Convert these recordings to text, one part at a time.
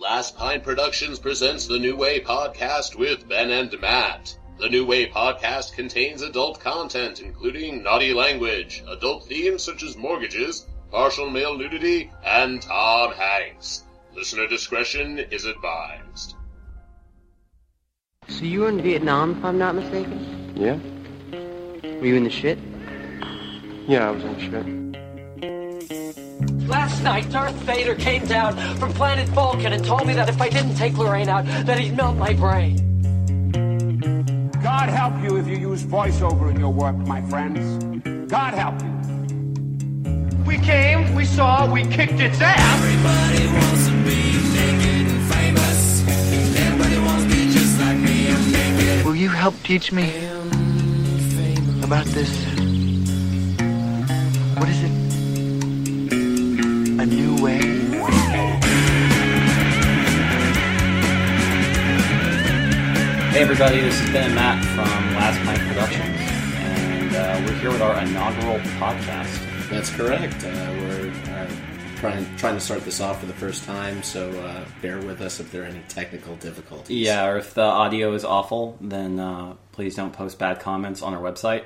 Last Pint Productions presents the New Way podcast with Ben and Matt. The New Way podcast contains adult content, including naughty language, adult themes such as mortgages, partial male nudity, and Tom Hanks. Listener discretion is advised. So you were in Vietnam, if I'm not mistaken? Yeah? Were you in the shit? Yeah, I was in shit. Last night, Darth Vader came down from planet Vulcan and told me that if I didn't take Lorraine out, that he'd melt my brain. God help you if you use voiceover in your work, my friends. God help you. We came, we saw, we kicked its ass. Everybody wants to be naked and famous. Everybody wants to be just like me. I'm naked. Will you help teach me about this? What is it? A new way? Hey everybody, this is Ben and Matt from Last Pint Productions, and we're here with our inaugural podcast. That's correct. We're trying to start this off for the first time, so bear with us if there are any technical difficulties. Yeah, or if the audio is awful, then please don't post bad comments on our website,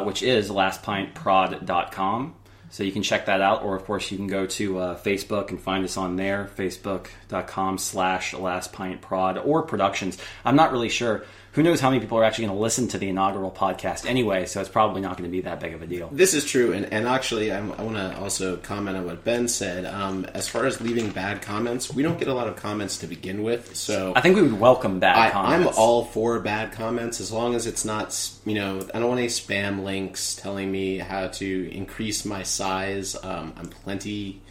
which is lastpintprod.com. So you can check that out, or of course you can go to Facebook and find us on there, facebook.com/lastpintprod or productions. I'm not really sure. Who knows how many people are actually going to listen to the inaugural podcast anyway, so it's probably not going to be that big of a deal. This is true, and actually I want to also comment on what Ben said. As far as leaving bad comments, we don't get a lot of comments to begin with, so... I think we would welcome bad comments. I'm all for bad comments, as long as it's not, I don't want any spam links telling me how to increase my size. I'm plenty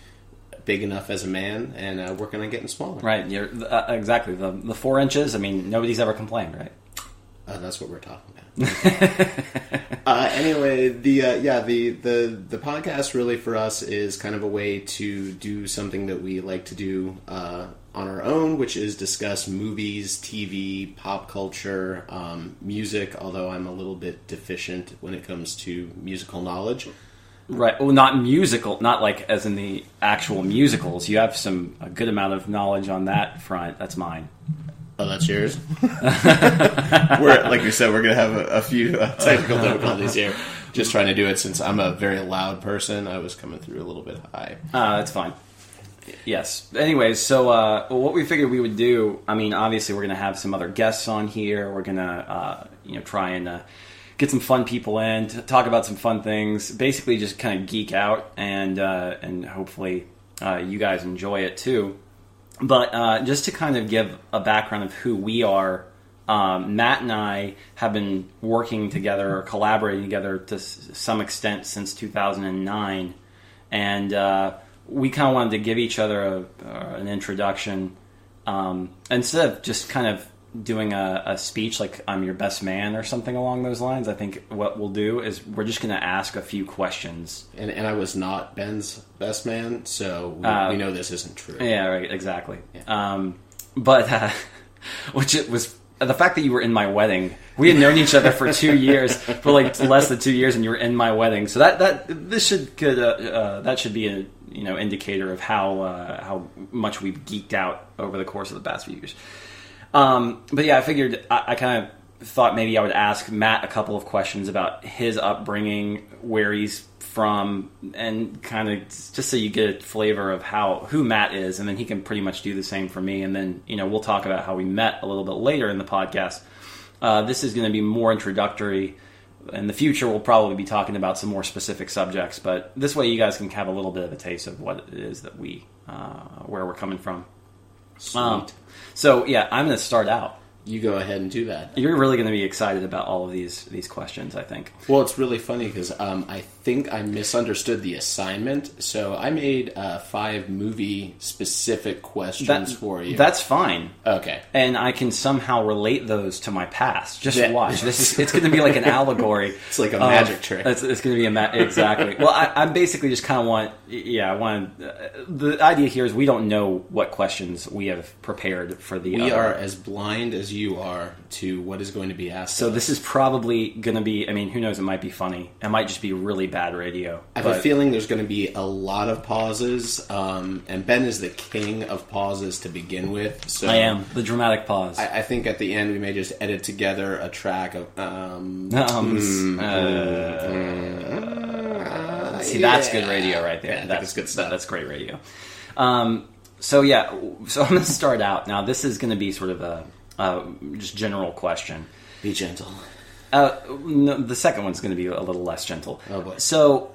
big enough as a man, and working on getting smaller. Right, you're, exactly. The 4 inches, I mean, nobody's ever complained, right? That's what we're talking about. Anyway, the podcast really for us is kind of a way to do something that we like to do on our own, which is discuss movies, TV, pop culture, music, although I'm a little bit deficient when it comes to musical knowledge. Right. Well, not musical, not like as in the actual musicals. You have a good amount of knowledge on that front. That's mine. Oh, that's yours? Like you said, we're going to have a few technical difficulties here. Just trying to do it since I'm a very loud person. I was coming through a little bit high. That's fine. Yes. Anyways, so what we figured we would do, I mean, obviously we're going to have some other guests on here. We're going to, try and get some fun people in, to talk about some fun things, basically just kind of geek out, and hopefully you guys enjoy it too. But just to kind of give a background of who we are, Matt and I have been working together or collaborating together to some extent since 2009, and we kind of wanted to give each other an introduction instead of just kind of doing a speech like I'm your best man or something along those lines. I think what we'll do is we're just going to ask a few questions. And I was not Ben's best man, so we know this isn't true. Yeah, right, exactly. Yeah. Which it was the fact that you were in my wedding. We had known each other for 2 years, for like less than 2 years, and you were in my wedding. So that should be a indicator of how much we've geeked out over the course of the past few years. But yeah, I figured I kind of thought maybe I would ask Matt a couple of questions about his upbringing, where he's from, and kind of just so you get a flavor of who Matt is, and then he can pretty much do the same for me, and then we'll talk about how we met a little bit later in the podcast. This is going to be more introductory. In the future, we'll probably be talking about some more specific subjects, but this way you guys can have a little bit of a taste of what it is that where we're coming from. Sweet. So, yeah, I'm going to start out. You go ahead and do that. You're really going to be excited about all of these questions, I think. Well, it's really funny because I think I misunderstood the assignment. So I made 5 movie-specific questions for you. That's fine. Okay. And I can somehow relate those to my past. Just watch. It's going to be like an allegory. It's like a magic trick. It's going to be exactly. Well, I basically just kind of want... the idea here is we don't know what questions we have prepared for the We are as blind as as you are to what is going to be asked. So of this us. is probably going to be, I mean, who knows, it might be funny. It might just be really bad radio. I have a feeling there's going to be a lot of pauses, and Ben is the king of pauses to begin with. So I am, the dramatic pause. I think at the end we may just edit together a track of... See, that's good radio right there. Yeah, that's good stuff. That's great radio. So I'm going to start out. Now, this is going to be sort of a just general question. Be gentle. No, the second one's going to be a little less gentle. Oh, boy. So,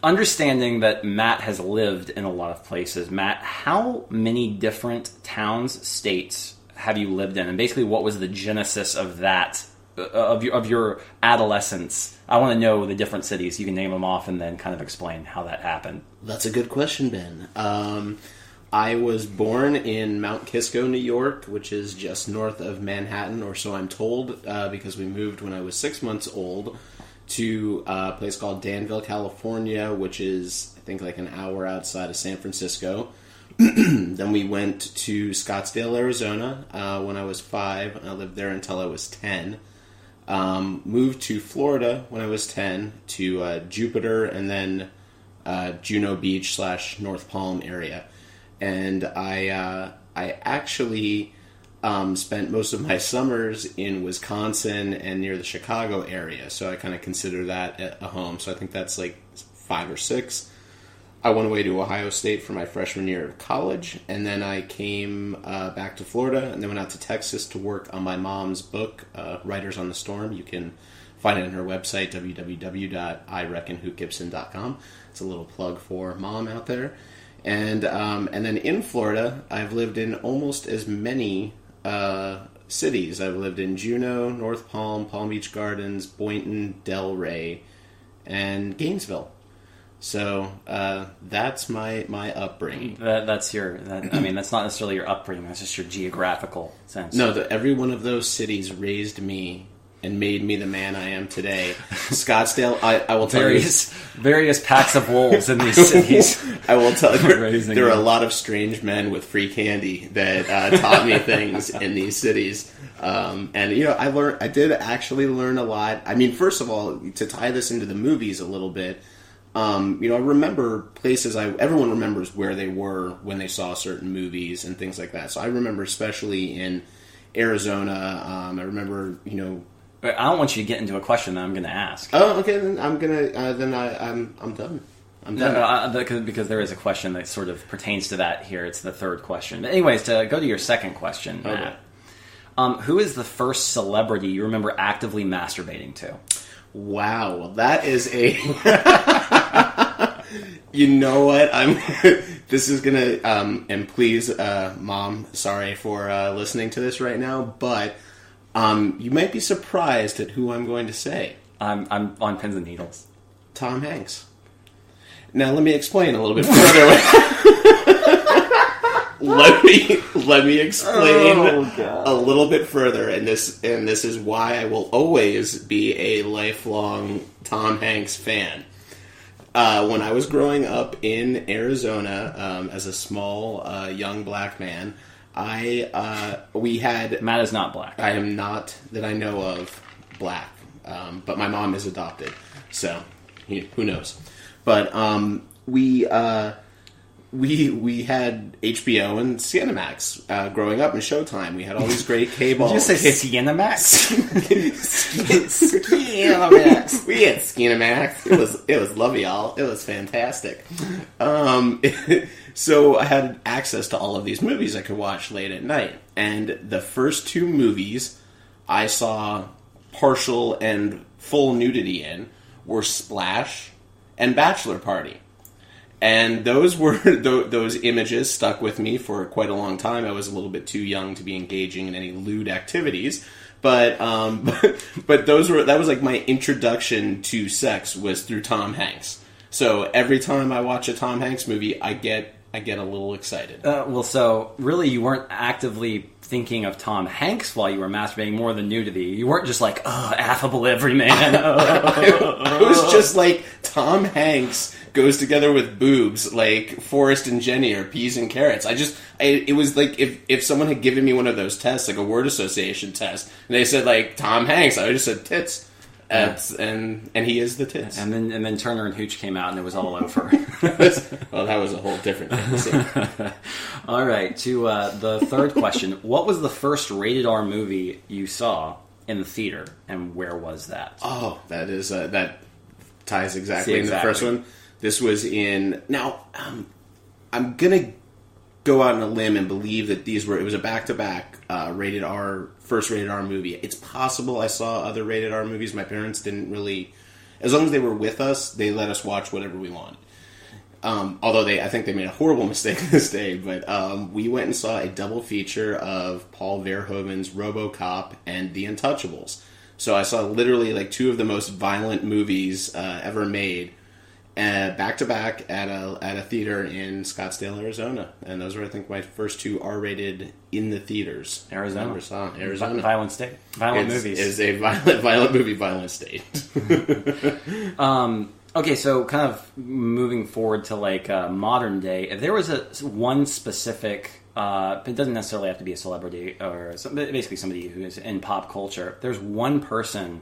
understanding that Matt has lived in a lot of places, Matt, how many different towns, states have you lived in? And basically, what was the genesis of that, of your adolescence? I want to know the different cities. You can name them off and then kind of explain how that happened. That's a good question, Ben. I was born in Mount Kisco, New York, which is just north of Manhattan, or so I'm told, because we moved when I was 6 months old to a place called Danville, California, which is, I think, like an hour outside of San Francisco. Then we went to Scottsdale, Arizona, when I was 5. I lived there until I was 10. Moved to Florida when I was 10 to Jupiter and then Juno Beach / North Palm area. And I actually spent most of my summers in Wisconsin and near the Chicago area, so I kind of consider that a home. So I think that's like 5 or 6. I went away to Ohio State for my freshman year of college, and then I came back to Florida, and then went out to Texas to work on my mom's book, Writers on the Storm. You can find it on her website, www.ireckonwhogibson.com. It's a little plug for Mom out there. And then in Florida, I've lived in almost as many cities. I've lived in Juneau, North Palm, Palm Beach Gardens, Boynton, Delray, and Gainesville. So that's my upbringing. That's not necessarily your upbringing. That's just your geographical sense. No, every one of those cities raised me and made me the man I am today. Scottsdale, I will tell you... Various packs of wolves in these cities. I will tell you, there are them. a lot of strange men with free candy that taught me things in these cities. And, I did actually learn a lot. I mean, first of all, to tie this into the movies a little bit, I remember places, everyone remembers where they were when they saw certain movies and things like that. So I remember especially in Arizona, I remember, I don't want you to get into a question that I'm going to ask. Oh, okay. Then I'm gonna. I'm done. I'm done. Because there is a question that sort of pertains to that here. It's the third question. But anyways, to go to your second question, Matt. Okay. Who is the first celebrity you remember actively masturbating to? Wow, well, that is a. You know what? This is gonna. And please, Mom, sorry for listening to this right now, but. You might be surprised at who I'm going to say. I'm on pins and needles. Tom Hanks. Now let me explain a little bit further. let me explain a little bit further, and this is why I will always be a lifelong Tom Hanks fan. When I was growing up in Arizona, as a small young black man. We had... Matt is not black. I am not, that I know of, black. But my mom is adopted. So, who knows? But we had HBO and Cinemax growing up in Showtime. We had all these great cable... Did you say Cinemax? Cinemax. We had Cinemax. It was love y'all. It was fantastic. So I had access to all of these movies I could watch late at night. And the first 2 movies I saw partial and full nudity in were Splash and Bachelor Party. And those images stuck with me for quite a long time. I was a little bit too young to be engaging in any lewd activities. But that was like my introduction to sex was through Tom Hanks. So every time I watch a Tom Hanks movie, I get I get a little excited. Well, so really you weren't actively thinking of Tom Hanks while you were masturbating more than nudity. You weren't just like, affable everyman. I was just like, Tom Hanks goes together with boobs like Forrest and Jenny or peas and carrots. It was like if someone had given me one of those tests, like a word association test, and they said like Tom Hanks, I would have just said tits. And he is the tits. And then Turner and Hooch came out and it was all over. Well, that was a whole different thing. So. All right, to the third question. What was the first rated R movie you saw in the theater, and where was that? Oh, that is that ties exactly into the first one. This was in... Now, I'm going to go out on a limb and believe that it was a back-to-back rated R, first rated R movie. It's possible I saw other rated R movies. My parents didn't really... As long as they were with us, they let us watch whatever we wanted. Although I think they made a horrible mistake this day, but we went and saw a double feature of Paul Verhoeven's RoboCop and The Untouchables. So I saw literally like two of the most violent movies ever made, back to back at a theater in Scottsdale, Arizona, and those were, I think, my first two R-rated in the theaters. Arizona, I ever saw Arizona, violent state, movies. Is a violent movie, violent state. Okay, so kind of moving forward to like modern day, if there was one specific, it doesn't necessarily have to be a celebrity or basically somebody who is in pop culture. If there's one person,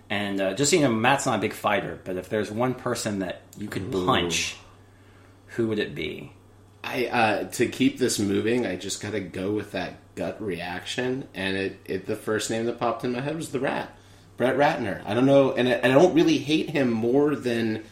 and just so you know, Matt's not a big fighter, but if there's one person that you could punch, who would it be? To keep this moving, I just got to go with that gut reaction, and the first name that popped in my head was the Rat. Brett Ratner. I don't know, and I don't really hate him more than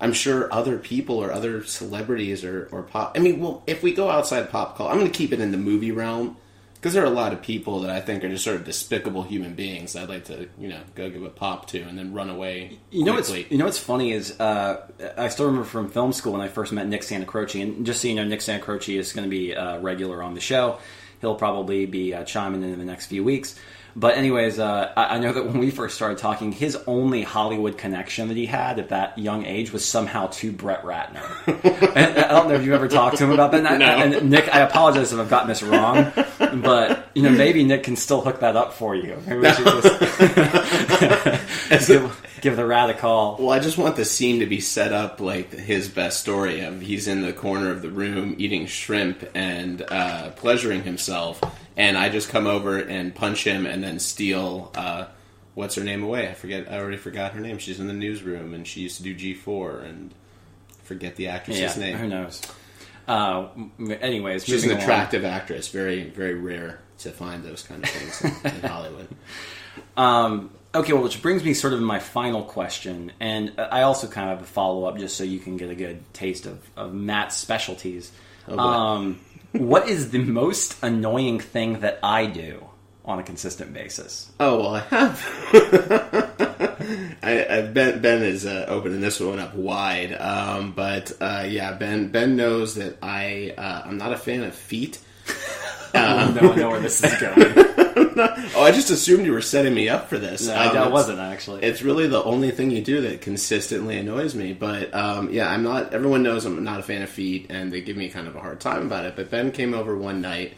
I'm sure other people or other celebrities or pop. I mean, well, if we go outside pop culture, I'm going to keep it in the movie realm because there are a lot of people that I think are just sort of despicable human beings. I'd like to, go give a pop to and then run away quickly. What's funny is I still remember from film school when I first met Nick Santacroce, and just so you know, Nick Santacroce is going to be regular on the show. He'll probably be chiming in the next few weeks. But anyways, I know that when we first started talking, his only Hollywood connection that he had at that young age was somehow to Brett Ratner. And I don't know if you ever talked to him about that. No. And Nick, I apologize if I've gotten this wrong, but maybe Nick can still hook that up for you. Maybe we should just give the Rat a call. Well, I just want the scene to be set up like his best story of he's in the corner of the room eating shrimp and pleasuring himself. And I just come over and punch him and then steal, what's her name away? I already forgot her name. She's in the newsroom and she used to do G4 and forget the actress's name. Who knows? Anyways, she's an attractive actress. Very, very rare to find those kind of things in Hollywood. Okay, well, which brings me sort of to my final question. And I also kind of have a follow-up just so you can get a good taste of Matt's specialties. Oh, what is the most annoying thing that I do on a consistent basis? Oh, well, I have. Ben is opening this one up wide. But Ben knows that I'm not a fan of feet. No, I know where this is going. I just assumed you were setting me up for this. No, I wasn't, actually. It's really the only thing you do that consistently annoys me. But, I'm not... Everyone knows I'm not a fan of feet, and they give me kind of a hard time about it. But Ben came over one night,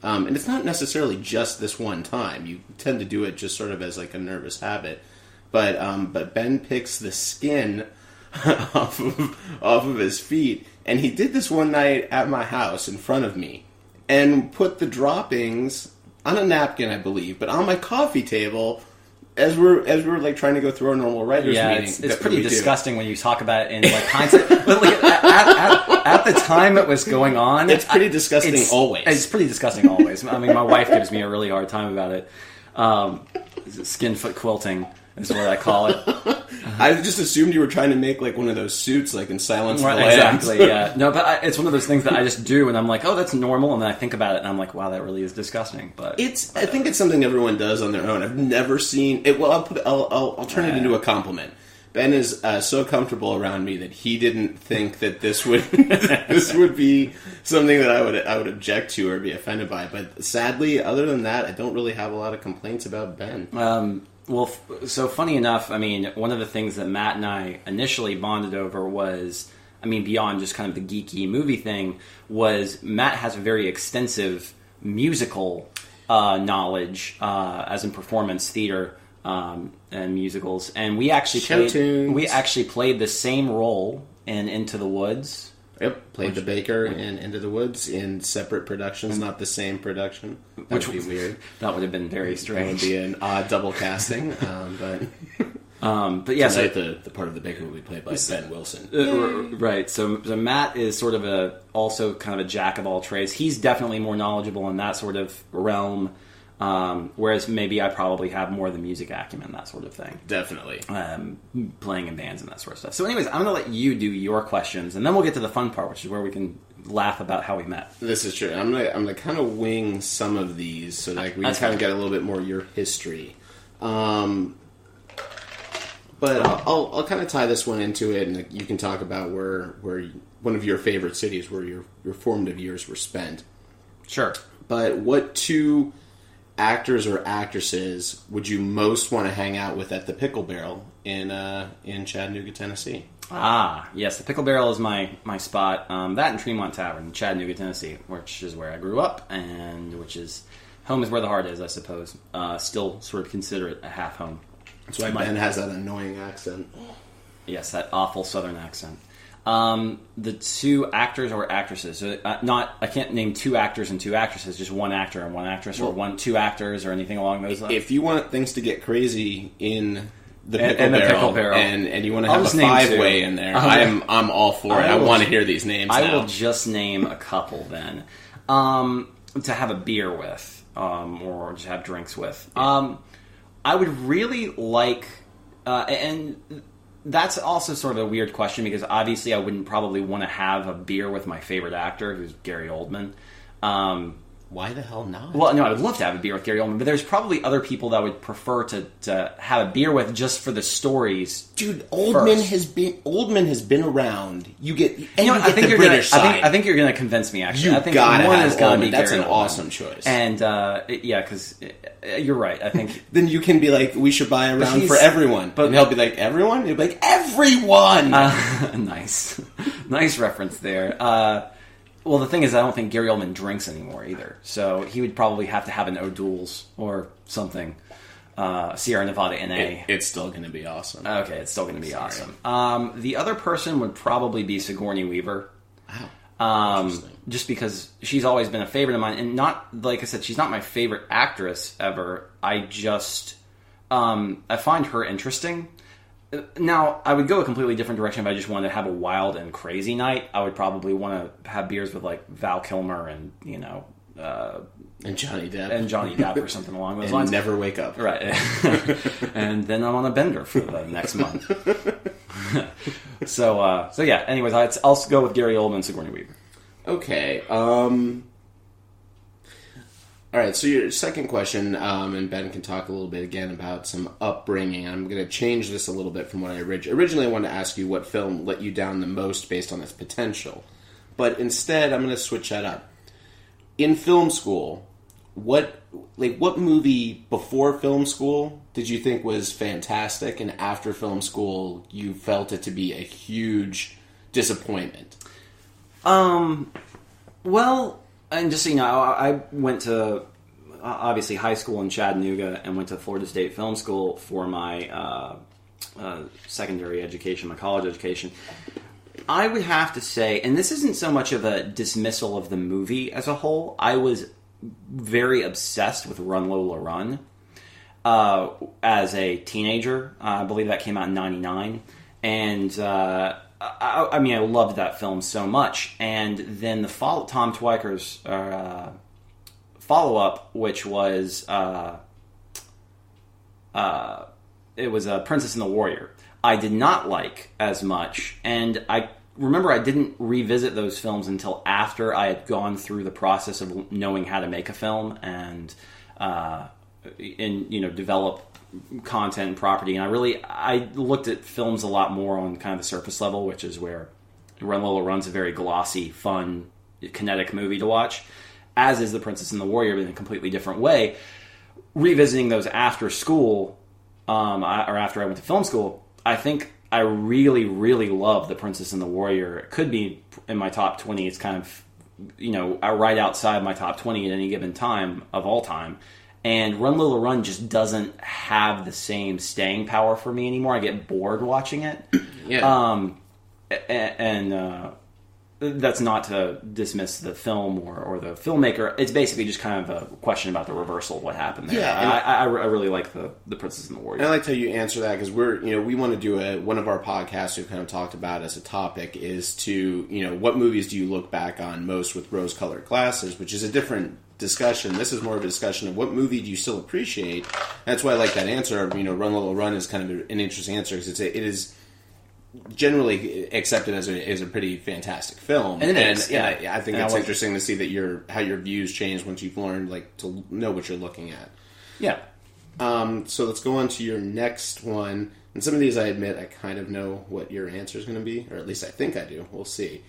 and it's not necessarily just this one time. You tend to do it just sort of as, like, a nervous habit. But Ben picks the skin off of his feet, and he did this one night at my house in front of me, and put the droppings on a napkin, I believe, but on my coffee table as we're like trying to go through our normal writers meeting. It's pretty disgusting when you talk about it in like hindsight. But like at the time it was going on, it's pretty disgusting always. It's pretty disgusting always. I mean, my wife gives me a really hard time about it. Skin foot quilting is what I call it. I just assumed you were trying to make like one of those suits, like in Silence of the Lambs. Exactly, yeah. No, but it's one of those things that I just do, and I'm like, oh, that's normal, and then I think about it, and I'm like, wow, that really is disgusting. But I think it's something everyone does on their own. I've never seen it. Well, I'll turn it into a compliment. Ben is so comfortable around me that he didn't think that this would be something that I would object to or be offended by. But sadly, other than that, I don't really have a lot of complaints about Ben. Well, so funny enough, I mean, one of the things that Matt and I initially bonded over was I mean, beyond just kind of the geeky movie thing, was Matt has a very extensive musical knowledge, as in performance theater and musicals. And we actually played the same role in Into the Woods. Yep, played the baker in Into the Woods in separate productions, not the same production. That would be weird. That would have been very strange. That would be an odd double casting, but yeah, tonight the part of the baker will be played by Ben Wilson. Right. So Matt is sort of also kind of a jack of all trades. He's definitely more knowledgeable in that sort of realm. Whereas maybe I probably have more of the music acumen, that sort of thing. Definitely. Playing in bands and that sort of stuff. So anyways, I'm going to let you do your questions, and then we'll get to the fun part, which is where we can laugh about how we met. This is true. I'm gonna kind of wing some of these so that we can kind of get a little bit more of your history. But I'll kind of tie this one into it, and you can talk about where one of your favorite cities where your formative years were spent. Sure. But what two actors or actresses would you most want to hang out with at the Pickle Barrel in Chattanooga, Tennessee? Ah, yes, the Pickle Barrel is my spot. That and Tremont Tavern in Chattanooga, Tennessee, which is where I grew up, and which is home is where the heart is, I suppose. Still sort of consider it a half home. That's why Ben has that annoying accent. Yes, that awful Southern accent. The two actors or actresses. So I can't name two actors and two actresses. Just one actor and one actress, or two actors, or anything along those lines. If you want things to get crazy in the Pickle Barrel, and you want to have a five-way in there, I'm all for it. I want to hear these names. I will just name a couple then to have a beer with, or just have drinks with. I would really like, and that's also sort of a weird question because obviously I wouldn't probably want to have a beer with my favorite actor, who's Gary Oldman. Why the hell not? Well, no, I would love to have a beer with Gary Oldman, but there's probably other people that I would prefer to have a beer with just for the stories. Dude, Oldman has been around. You get the British side. I think you're going to convince me. Actually, I think one is going to be That's Gary an Oldman. Awesome choice. And because you're right. I think then you can be like, we should buy a round for everyone, and he'll be like, everyone. He'll be like, everyone. Nice reference there. Well, the thing is, I don't think Gary Oldman drinks anymore either. So he would probably have to have an O'Doul's or something. Sierra Nevada NA. It's still going to be awesome. Okay, it's still going to be awesome. The other person would probably be Sigourney Weaver. Wow. Just because she's always been a favorite of mine. And not, like I said, she's not my favorite actress ever. I find her interesting. Now, I would go a completely different direction if I just wanted to have a wild and crazy night. I would probably want to have beers with, like, Val Kilmer and, and Johnny Depp or something along those lines. And never wake up. Right. And then I'm on a bender for the next month. So yeah, anyways, I'll go with Gary Oldman and Sigourney Weaver. Okay. All right, so your second question, and Ben can talk a little bit again about some upbringing. I'm going to change this a little bit from what I originally wanted to ask you what film let you down the most based on its potential. But instead, I'm going to switch that up. In film school, what movie before film school did you think was fantastic, and after film school you felt it to be a huge disappointment? Well, and just so you know, I went to, obviously, high school in Chattanooga and went to Florida State Film School for my secondary education, my college education. I would have to say, and this isn't so much of a dismissal of the movie as a whole, I was very obsessed with Run Lola Run as a teenager. I believe that came out in 99. And I mean, I loved that film so much. And then the Tom Twyker's follow-up, which was it was Princess and the Warrior, I did not like as much. And I remember I didn't revisit those films until after I had gone through the process of knowing how to make a film and develop content and property. And I looked at films a lot more on kind of the surface level, which is where Run Lola Run's a very glossy, fun, kinetic movie to watch, as is The Princess and the Warrior, but in a completely different way. Revisiting those after school, or after I went to film school, I think I really, really love The Princess and the Warrior. It could be in my top 20. It's kind of, right outside my top 20 at any given time of all time. And Run Lola Run just doesn't have the same staying power for me anymore. I get bored watching it. Yeah. And that's not to dismiss the film or the filmmaker. It's basically just kind of a question about the reversal of what happened there. Yeah, I really like the Princess and the Warrior. And I like how you answer that, because we want to do one of our podcasts we've kind of talked about as a topic is to, what movies do you look back on most with rose-colored glasses, which is a different discussion. This is more of a discussion of what movie do you still appreciate. That's why I like that answer. Run Lola Run is kind of an interesting answer, because it is generally accepted as a pretty fantastic film, and I think it's interesting to see that how your views change once you've learned to know what you're looking at. Yeah. So let's go on to your next one. And some of these, I admit, I kind of know what your answer is going to be, or at least I think I do. We'll see.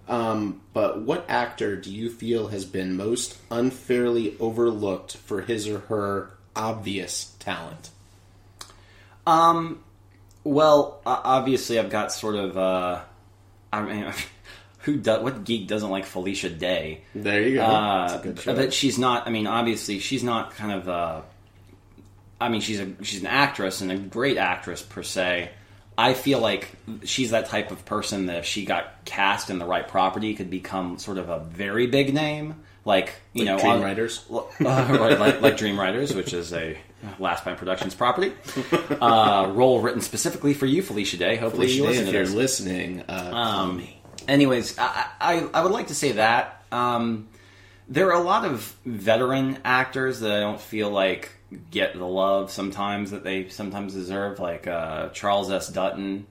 But what actor do you feel has been most unfairly overlooked for his or her obvious talent? Well, obviously, I've got sort of. What geek doesn't like Felicia Day? There you go. That's a good show. But she's not. I mean, obviously, she's not kind of. She's an actress and a great actress per se. I feel like she's that type of person that if she got cast in the right property, could become sort of a very big name, like Dream Writers, right? Like Dream Writers, which is a Last Pint Productions property. Role written specifically for you, Felicia Day. Hopefully, you listen to this. If you're listening, call me. Anyways, I would like to say that there are a lot of veteran actors that I don't feel like get the love sometimes that they sometimes deserve. Like Charles S. Dutton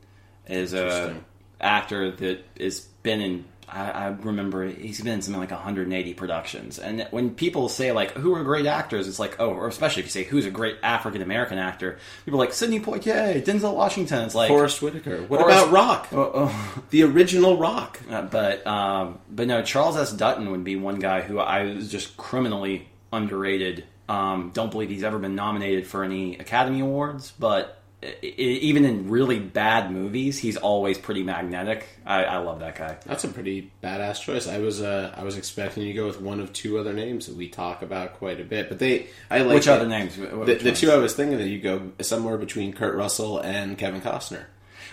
is a actor that has been in. I remember he's been in something like 180 productions. And when people say, like, who are great actors, it's like, or especially if you say, who's a great African-American actor, people are like, Sidney Poitier, Denzel Washington. It's like... Forrest Whitaker. What about Rock? The original Rock. But no, Charles S. Dutton would be one guy who I was just criminally underrated. Don't believe he's ever been nominated for any Academy Awards, but... even in really bad movies, he's always pretty magnetic. I love that guy. That's a pretty badass choice. I was expecting you to go with one of two other names that we talk about quite a bit, but which other names? The two I was thinking that you go somewhere between Kurt Russell and Kevin Costner.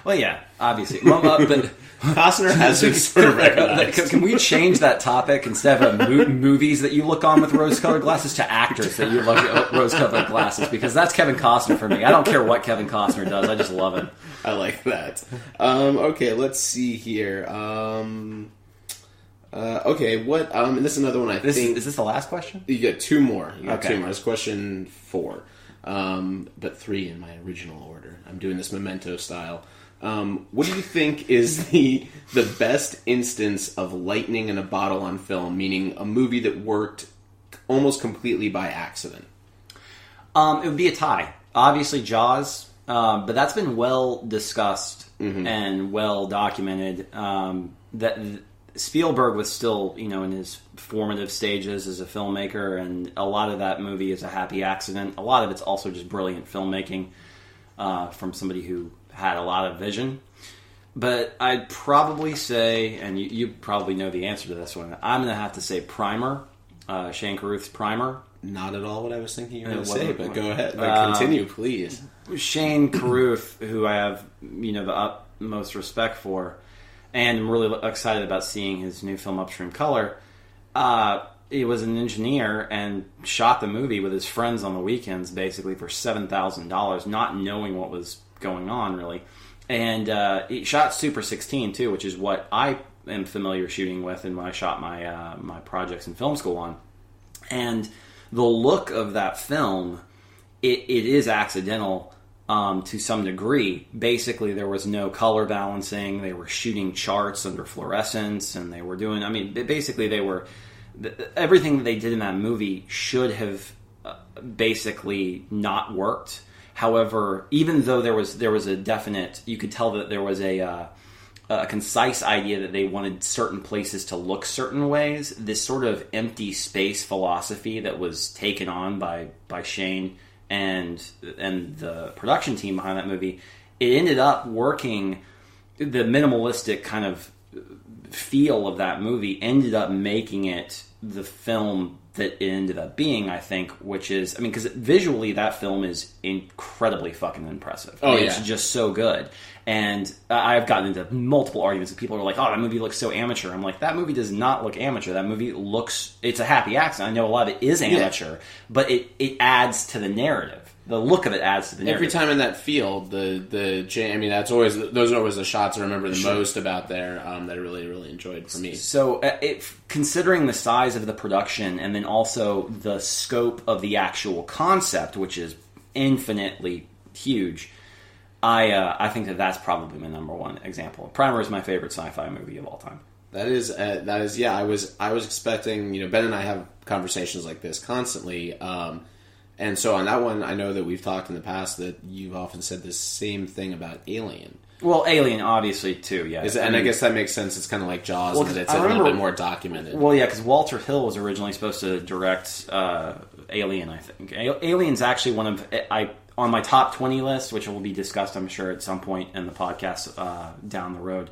Well, yeah, obviously. But Costner has been sort of recognized. Can we change that topic instead of movies that you look on with rose-colored glasses to actors that you look at rose-colored glasses? Because that's Kevin Costner for me. I don't care what Kevin Costner does. I just love him. I like that. Okay, let's see here. Okay, what? And this is another one. Think is this the last question? You get two more. Okay. Two more. It's question 4, but 3 in my original order. I'm doing this memento style. What do you think is the best instance of lightning in a bottle on film, meaning a movie that worked almost completely by accident? It would be a tie. Obviously, Jaws, but that's been well discussed and well documented. That Spielberg was still, in his formative stages as a filmmaker, and a lot of that movie is a happy accident. A lot of it's also just brilliant filmmaking from somebody who had a lot of vision. But I'd probably say, and you probably know the answer to this one, I'm going to have to say Primer, Shane Carruth's Primer. Not at all what I was thinking you were going to say, but go ahead. Continue, please. Shane Carruth, who I have the utmost respect for, and I'm really excited about seeing his new film Upstream Color. He was an engineer and shot the movie with his friends on the weekends, basically for $7,000, not knowing what was going on, really. And he shot Super 16, too, which is what I am familiar shooting with and when I shot my my projects in film school on. And the look of that film, it is accidental to some degree. Basically, there was no color balancing. They were shooting charts under fluorescence, and they were doing... basically, they were... Everything that they did in that movie should have basically not worked. However, even though there was a definite... You could tell that there was a concise idea that they wanted certain places to look certain ways. This sort of empty space philosophy that was taken on by Shane and the production team behind that movie, it ended up working. The minimalistic kind of feel of that movie ended up making it the film that it ended up being, I think, which is, I mean, because visually that film is incredibly fucking impressive. Oh, yeah. It's just so good. And I've gotten into multiple arguments with people who are like, oh, that movie looks so amateur. I'm like, that movie does not look amateur. That movie looks, it's a happy accident. I know a lot of it is amateur, but it adds to the narrative. The look of it adds to the narrative. Every time in that field, I mean, those are always the shots I remember the most about there that I really, really enjoyed for me. So, considering the size of the production and then also the scope of the actual concept, which is infinitely huge, I think that's probably my number one example. Primer is my favorite sci-fi movie of all time. That is, yeah. I was expecting, Ben and I have conversations like this constantly. And so on that one, I know that we've talked in the past that you've often said the same thing about Alien. Well, Alien, obviously, too, yeah. I guess that makes sense. It's kind of like Jaws, and it's a little bit more documented. Well, yeah, because Walter Hill was originally supposed to direct Alien, I think. Alien's actually one of... on my top 20 list, which will be discussed, I'm sure, at some point in the podcast down the road.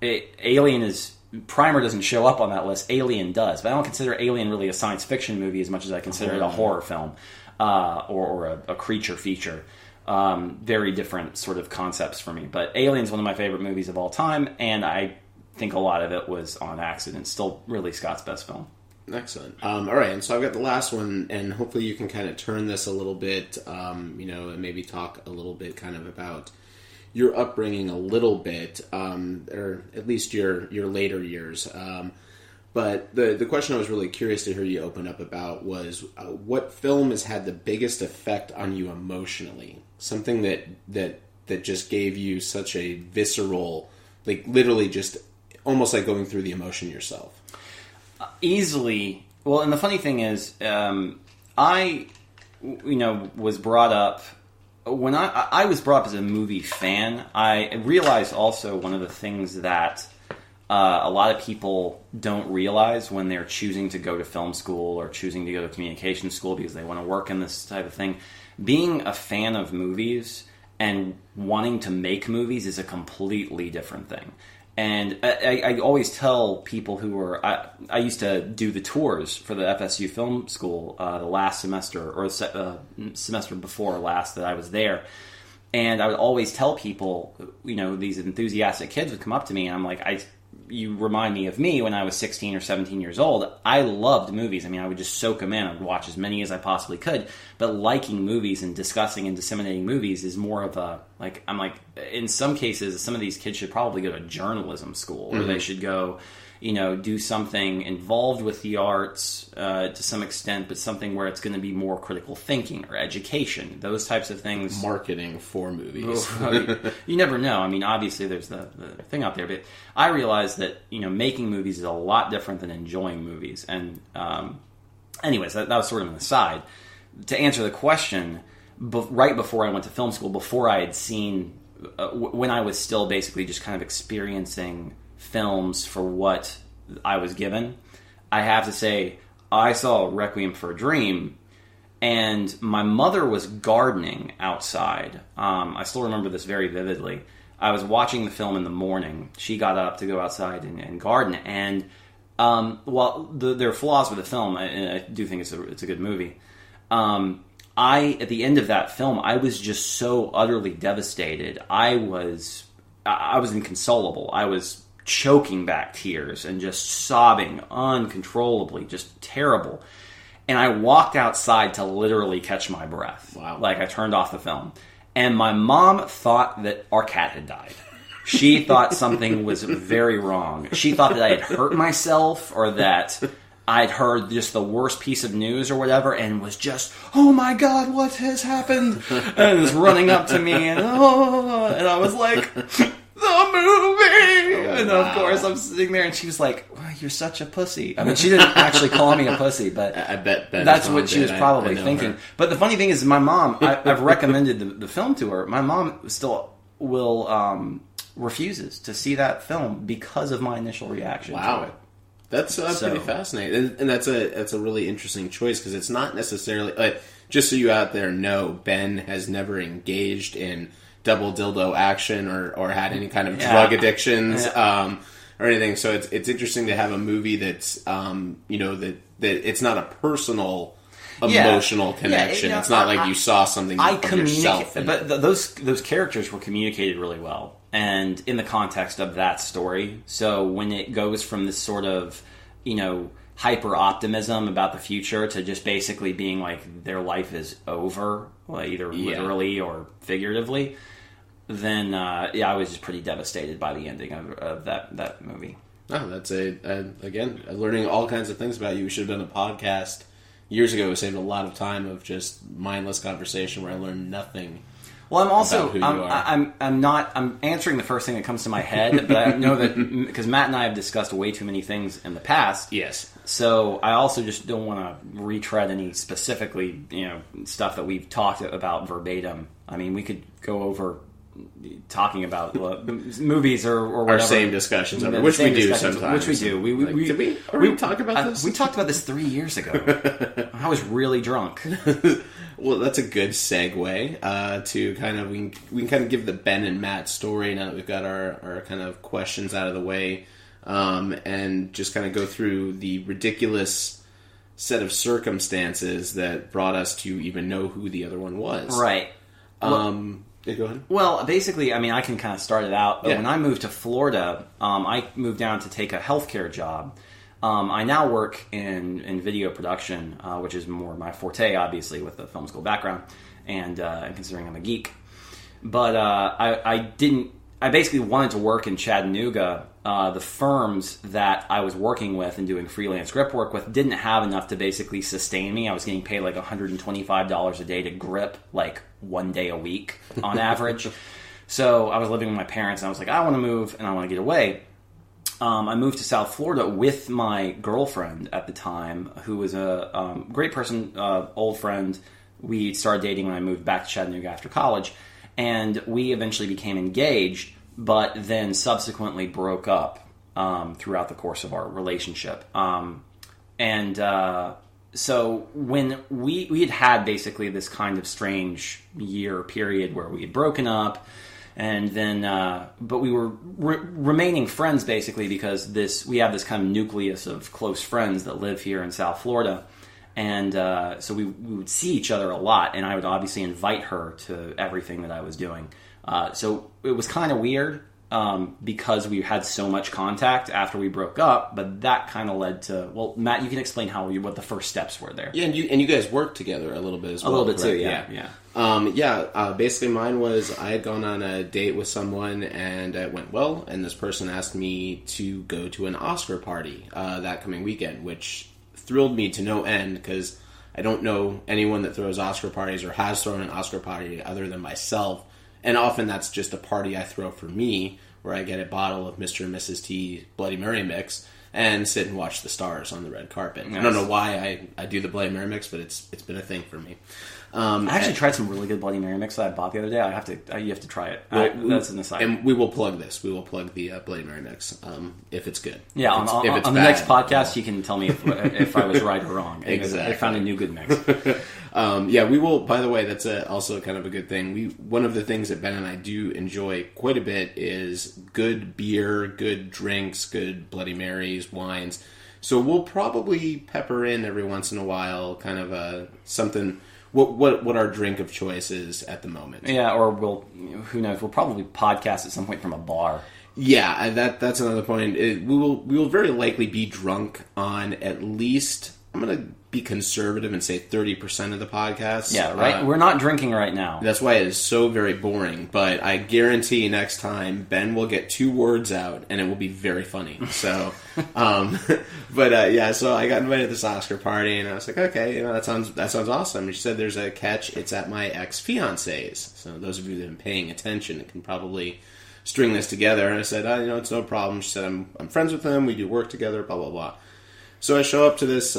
Alien is... Primer doesn't show up on that list. Alien does. But I don't consider Alien really a science fiction movie as much as I consider it a horror film or a creature feature. Very different sort of concepts for me. But Alien's one of my favorite movies of all time, and I think a lot of it was on accident. Still really Scott's best film. Excellent. All right, and so I've got the last one, and hopefully you can kind of turn this a little bit, and maybe talk a little bit kind of about your upbringing a little bit, or at least your later years. But the question I was really curious to hear you open up about was what film has had the biggest effect on you emotionally? Something that just gave you such a visceral, like literally just almost like going through the emotion yourself. Easily. Well, and the funny thing is, I was brought up. When I was brought up as a movie fan, I realized also one of the things that a lot of people don't realize when they're choosing to go to film school or choosing to go to communication school because they want to work in this type of thing. Being a fan of movies and wanting to make movies is a completely different thing. And I always tell people who are... I used to do the tours for the FSU Film School the last semester, or semester before last that I was there. And I would always tell people, these enthusiastic kids would come up to me, and I'm like, you remind me of me when I was 16 or 17 years old. I loved movies. I mean, I would just soak them in. I would watch as many as I possibly could. But liking movies and discussing and disseminating movies is more of a, I'm like, in some cases, some of these kids should probably go to journalism school, or they should go, do something involved with the arts to some extent, but something where it's going to be more critical thinking or education, those types of things. Marketing for movies. You never know. I mean, obviously there's the thing out there, but I realized that, making movies is a lot different than enjoying movies. And anyways, that was sort of an aside. To answer the question, right before I went to film school, before I had seen, when I was still basically just kind of experiencing films for what I was given, I have to say I saw Requiem for a Dream, and my mother was gardening outside. I still remember this very vividly. I was watching the film in the morning. She got up to go outside and garden, and while there are flaws with the film, I do think it's a good movie. At the end of that film, I was just so utterly devastated. I was inconsolable. I was choking back tears and just sobbing uncontrollably, just terrible. And I walked outside to literally catch my breath. Wow. Like, I turned off the film. And my mom thought that our cat had died. She thought something was very wrong. She thought that I had hurt myself, or that I'd heard just the worst piece of news or whatever, and was just, oh my God, what has happened? And was running up to me, and I was like, the movie! And of course I'm sitting there, and she was like, oh, you're such a pussy. I mean, she didn't actually call me a pussy, but I bet that's what she was probably thinking. Her. But the funny thing is, my mom, I've recommended the film to her. My mom still will refuses to see that film because of my initial reaction to it. That's pretty fascinating, and that's a really interesting choice, because it's not necessarily just so you out there know, Ben has never engaged in double dildo action or had any kind of drug addictions or anything. So it's interesting to have a movie that's that it's not a personal emotional connection. It's not like you saw something of yourself. But those characters were communicated really well, and in the context of that story. So when it goes from this sort of hyper optimism about the future to just basically being like their life is over, either literally or figuratively, then I was just pretty devastated by the ending of that movie. Oh, that's again learning all kinds of things about you. We should have done a podcast years ago. We saved a lot of time of just mindless conversation where I learned nothing. Well, I'm also about who you are. I'm answering the first thing that comes to my head, but I know that because Matt and I have discussed way too many things in the past. Yes. So I also just don't want to retread any specifically stuff that we've talked about verbatim. I mean, we could go over talking about movies or whatever. Our same discussions, which we do sometimes. Which we do. Did we talk about this? We talked about this 3 years ago. I was really drunk. Well, that's a good segue to kind of we can kind of give the Ben and Matt story now that we've got our kind of questions out of the way, and just kind of go through the ridiculous set of circumstances that brought us to even know who the other one was. Right. Yeah, go ahead. Well, basically, I mean, I can kind of start it out. But when I moved to Florida, I moved down to take a healthcare job. I now work in video production, which is more my forte, obviously, with the film school background, and considering I'm a geek. But I basically wanted to work in Chattanooga. The firms that I was working with and doing freelance grip work with didn't have enough to basically sustain me. I was getting paid like $125 a day to grip, like 1 day a week on average. So I was living with my parents, and I was like, I want to move, and I want to get away. I moved to South Florida with my girlfriend at the time, who was a great person, old friend. We started dating when I moved back to Chattanooga after college, and we eventually became engaged, but then subsequently broke up throughout the course of our relationship. So when we had basically this kind of strange year period where we had broken up, and then but we were remaining friends basically because we have this kind of nucleus of close friends that live here in South Florida, and so we would see each other a lot, and I would obviously invite her to everything that I was doing. So it was kind of weird because we had so much contact after we broke up, but that kind of led to, well, Matt, you can explain what the first steps were there. Yeah, and you guys worked together a little bit as well. A little bit right? too, yeah. Basically mine was I had gone on a date with someone and it went well, and this person asked me to go to an Oscar party that coming weekend, which thrilled me to no end because I don't know anyone that throws Oscar parties or has thrown an Oscar party other than myself. And often that's just a party I throw for me, where I get a bottle of Mr. and Mrs. T Bloody Mary mix and sit and watch the stars on the red carpet. Nice. I don't know why I do the Bloody Mary mix, but it's been a thing for me. I actually tried some really good Bloody Mary mix that I bought the other day. You have to try it. That's an aside. And we will plug this. We will plug the Bloody Mary mix if it's good. Yeah, on the next podcast, you can tell me if I was right or wrong. Exactly. I found a new good mix. We will. By the way, that's also kind of a good thing. One of the things that Ben and I do enjoy quite a bit is good beer, good drinks, good Bloody Marys, wines. So we'll probably pepper in every once in a while, kind of something. What our drink of choice is at the moment. Yeah, or who knows? We'll probably podcast at some point from a bar. Yeah, that's another point. We will very likely be drunk on at least, I'm going to be conservative and say 30% of the podcast. Yeah, right. We're not drinking right now. That's why it is so very boring. But I guarantee next time Ben will get 2 words out and it will be very funny. So, so I got invited to this Oscar party and I was like, okay, that sounds awesome. And she said there's a catch. It's at my ex-fiance's. So those of you that have been paying attention can probably string this together. And I said, it's no problem. She said, I'm friends with him. We do work together, blah, blah, blah. So I show up to this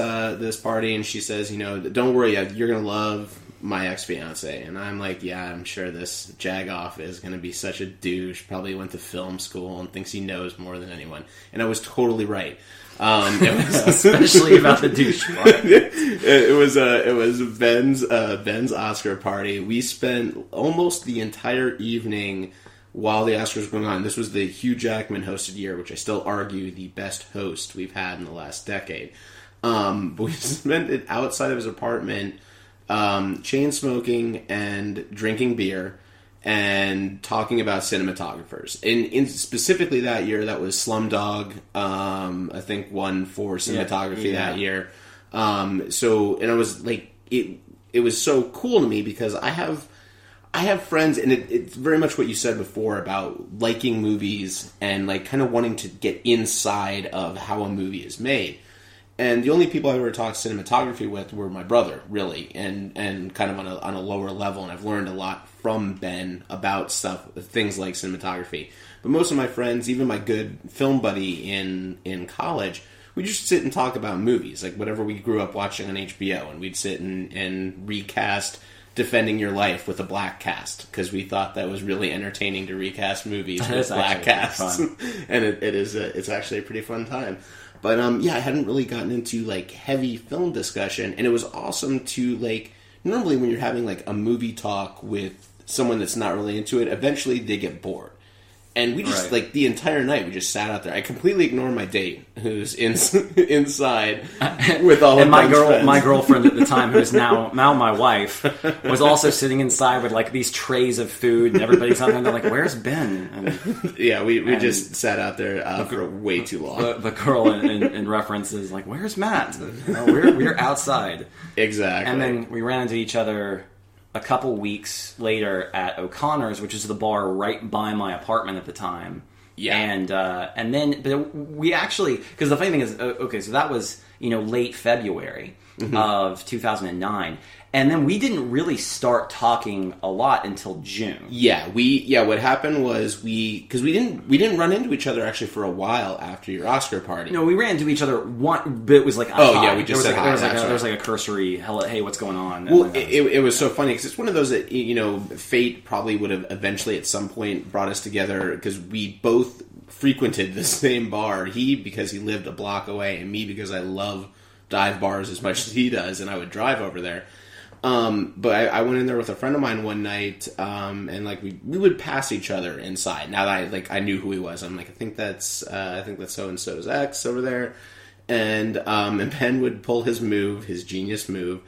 party, and she says, don't worry, you're going to love my ex-fiance, and I'm like, yeah, I'm sure this jagoff is going to be such a douche, probably went to film school and thinks he knows more than anyone. And I was totally right. Especially about the douche part. It was Ben's Oscar party. We spent almost the entire evening while the Oscars were going on. This was the Hugh Jackman hosted year, which I still argue the best host we've had in the last decade. But we spent it outside of his apartment, chain smoking and drinking beer and talking about cinematographers. And specifically that year, that was Slumdog, I think won for cinematography that year. And I was like, it was so cool to me because I have friends, and it's very much what you said before about liking movies and like kind of wanting to get inside of how a movie is made. And the only people I ever talked cinematography with were my brother, really, and kind of on a lower level. And I've learned a lot from Ben about things like cinematography. But most of my friends, even my good film buddy in college, we just sit and talk about movies, like whatever we grew up watching on HBO, and we'd sit and recast Defending Your Life with a black cast because we thought that was really entertaining to recast movies with black casts, and it's actually a pretty fun time. But I hadn't really gotten into like heavy film discussion, and it was awesome to like. Normally, when you're having like a movie talk with someone that's not really into it, eventually they get bored. And we just, like, the entire night, we just sat out there. I completely ignored my date, who's inside with all of my friends. My girlfriend at the time, who's now my wife, was also sitting inside with, like, these trays of food, and everybody's out there, and they're like, where's Ben? And, we just sat out there for way too long. The girl in reference is like, where's Matt? We're outside. Exactly. And then we ran into each other a couple weeks later at O'Connor's, which is the bar right by my apartment at the time. Yeah. And then, but we actually, because the funny thing is, okay, so that was, late February of 2009. And then we didn't really start talking a lot until June. What happened was because we didn't run into each other actually for a while after your Oscar party. No, we ran into each other but it was like we just said hi. There was like a cursory, hello, hey, what's going on? Well, it was so funny because it's one of those that, fate probably would have eventually at some point brought us together because we both frequented the same bar. He, because he lived a block away, and me, because I love dive bars as much as he does, and I would drive over there. But I went in there with a friend of mine one night, and like we would pass each other inside. Now that I knew who he was, I'm like, I think that's so and so's ex over there, and Ben would pull his genius move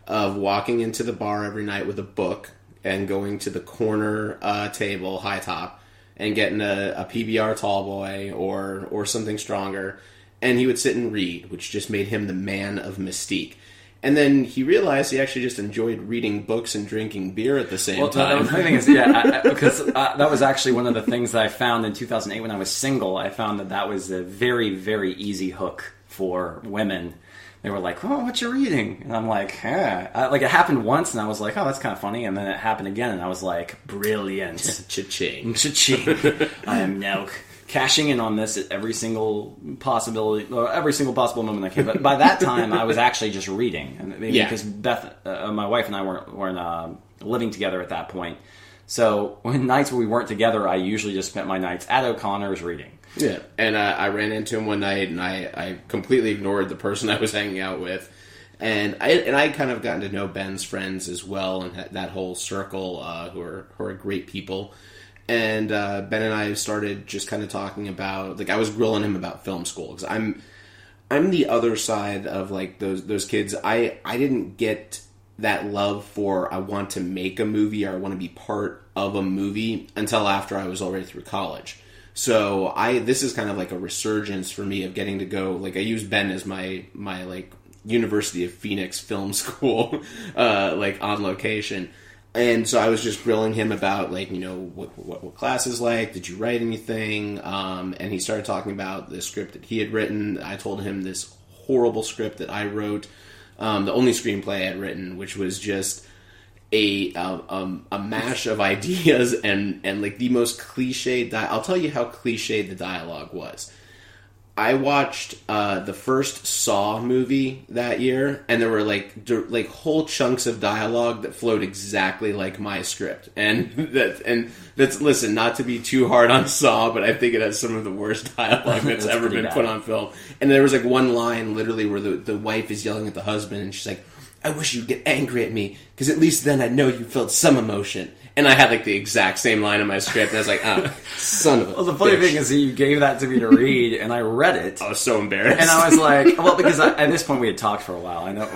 of walking into the bar every night with a book and going to the corner table, high top, and getting a PBR tall boy or something stronger, and he would sit and read, which just made him the man of mystique. And then he realized he actually just enjoyed reading books and drinking beer at the same time. The thing is, because that was actually one of the things that I found in 2008 when I was single. I found that was a very, very easy hook for women. They were like, "Oh, what you reading?" And I'm like, it happened once, and I was like, "Oh, that's kind of funny." And then it happened again, and I was like, "Brilliant, cha-ching, cha-ching!" I am now cashing in on this at every single possible moment I can. But by that time, I was actually just reading, and because Beth, my wife, and I weren't living together at that point. So when nights when we weren't together, I usually just spent my nights at O'Connor's reading. Yeah, and I ran into him one night, and I completely ignored the person I was hanging out with, and I kind of gotten to know Ben's friends as well, and that whole circle who are great people. And Ben and I started just kind of talking about, like, I was grilling him about film school because I'm the other side of like those kids. I didn't get that love for I want to make a movie or I want to be part of a movie until after I was already through college. So this is kind of like a resurgence for me of getting to go, like, I use Ben as my like University of Phoenix film school, like on location. And so I was just grilling him about, like, what class is like, did you write anything? And he started talking about the script that he had written. I told him this horrible script that I wrote, the only screenplay I had written, which was just a mash of ideas and like the most cliched. I'll tell you how cliched the dialogue was. I watched the first Saw movie that year, and there were like whole chunks of dialogue that flowed exactly like my script. And that's listen, not to be too hard on Saw, but I think it has some of the worst dialogue that's ever been put on film. And there was like one line literally where the wife is yelling at the husband, and she's like, "I wish you'd get angry at me, because at least then I'd know you felt some emotion." And I had like the exact same line in my script, and I was like, "Oh, son of a." Well, the funny thing is, you gave that to me to read, and I read it. I was so embarrassed, and I was like, "Well," because at this point we had talked for a while. I know,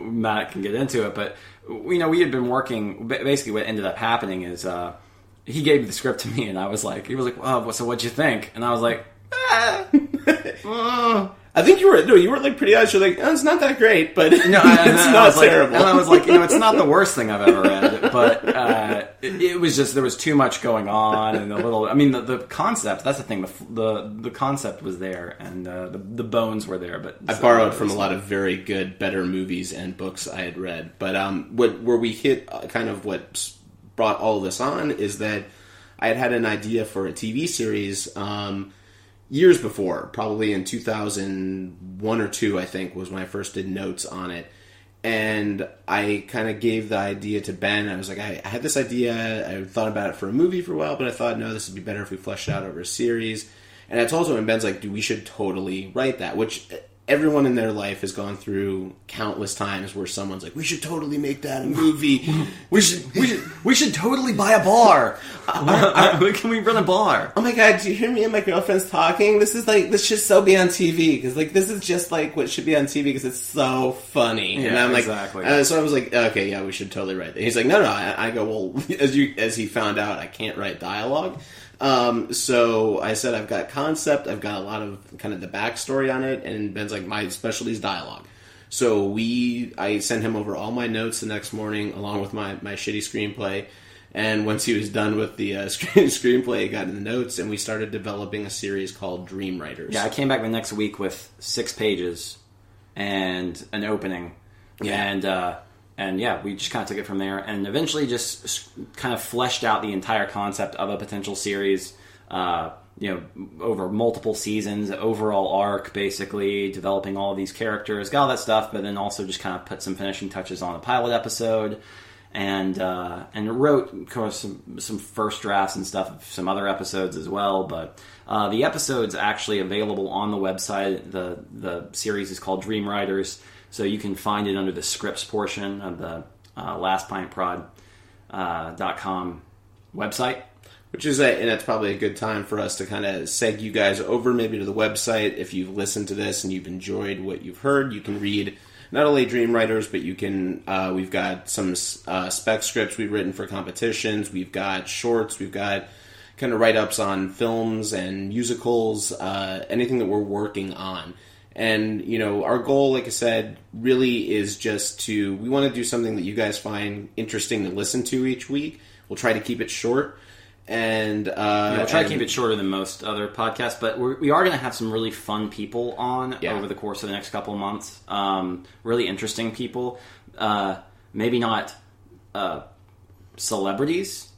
Matt can get into it, but we had been working. Basically, what ended up happening is he gave the script to me, and he was like, "Oh, so what'd you think?" And I was like, I think you were like pretty honest. You're like, oh, it's not that great, but it's not terrible. And I was like, it's not the worst thing I've ever read, but it was just, there was too much going on, and the concept, that's the thing, the concept was there, and the bones were there, but I borrowed from a lot of very good, better movies and books I had read, but where we hit kind of what brought all of this on is that I had an idea for a TV series, years before, probably in 2001 or 2, I think, was when I first did notes on it. And I kind of gave the idea to Ben. I was like, I had this idea. I thought about it for a movie for a while, but I thought, no, this would be better if we fleshed it out over a series. And I told him, and Ben's like, dude, we should totally write that, which everyone in their life has gone through countless times where someone's like, we should totally make that a movie. we should totally buy a bar. Can we run a bar? Oh my god, do you hear me and my girlfriends talking? This should so be on TV, because like this is just like what should be on TV because it's so funny. Yeah, and I'm like, exactly. So I was like, okay, yeah, we should totally write that. He's like, no. I go, well, as he found out, I can't write dialogue. So I said, I've got concept, I've got a lot of kind of the backstory on it, and Ben's like, my specialty is dialogue. So I sent him over all my notes the next morning, along with my shitty screenplay, and once he was done with the screenplay, he got in the notes, and we started developing a series called Dream Writers. Yeah, I came back the next week with 6 pages and an opening, and yeah, we just kind of took it from there, and eventually just kind of fleshed out the entire concept of a potential series, over multiple seasons, overall arc, basically, developing all of these characters, got all that stuff, but then also just kind of put some finishing touches on a pilot episode, and wrote, of course, some first drafts and stuff of some other episodes as well, but the episode's actually available on the website. The series is called Dream Writers, so you can find it under the scripts portion of the lastpintprod.com website. Which is and that's probably a good time for us to kind of seg you guys over maybe to the website. If you've listened to this and you've enjoyed what you've heard, you can read not only Dream Writers, but you can, we've got some spec scripts we've written for competitions, we've got shorts, we've got kind of write-ups on films and musicals, anything that we're working on. And, our goal, like I said, really is just we want to do something that you guys find interesting to listen to each week. We'll try to keep it short. And we'll try to keep it shorter than most other podcasts, but we are going to have some really fun people on over the course of the next couple of months. Really interesting people. Maybe not celebrities,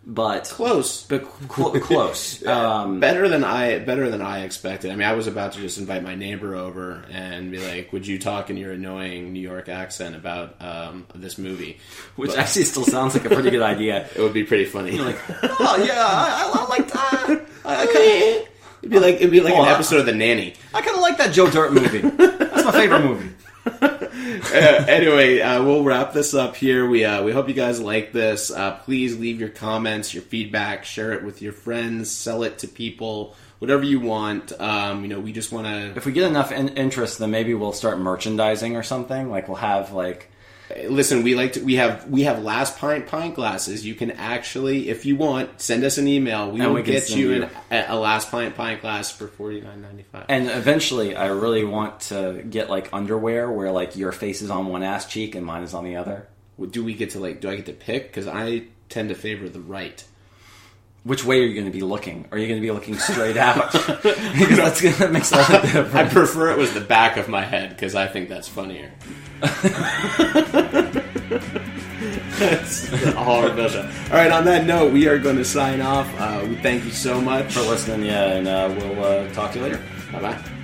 but close. But close. Better than I expected. I mean, I was about to just invite my neighbor over and be like, "Would you talk in your annoying New York accent about this movie?" Which actually still sounds like a pretty good idea. It would be pretty funny. You're like, oh yeah, I like that. It'd be like an episode of The Nanny. I kind of like that Joe Dirt movie. That's my favorite movie. Anyway, we'll wrap this up here. We hope you guys like this. Please leave your comments, your feedback, share it with your friends, sell it to people, whatever you want. We just want to. If we get enough interest, then maybe we'll start merchandising or something. Like we'll have like. Listen, we have Last Pint glasses. You can actually, if you want, send us an email. We will get you a Last Pint glass for $49.95. And eventually, I really want to get like underwear where like your face is on one ass cheek and mine is on the other. Do I get to pick? Because I tend to favor the right. Which way are you going to be looking? Are you going to be looking straight out? Because that makes all the difference. I prefer it was the back of my head because I think that's funnier. It's a horrible show. All right, on that note, we are going to sign off. We thank you so much for listening, and we'll talk to you later. Bye-bye.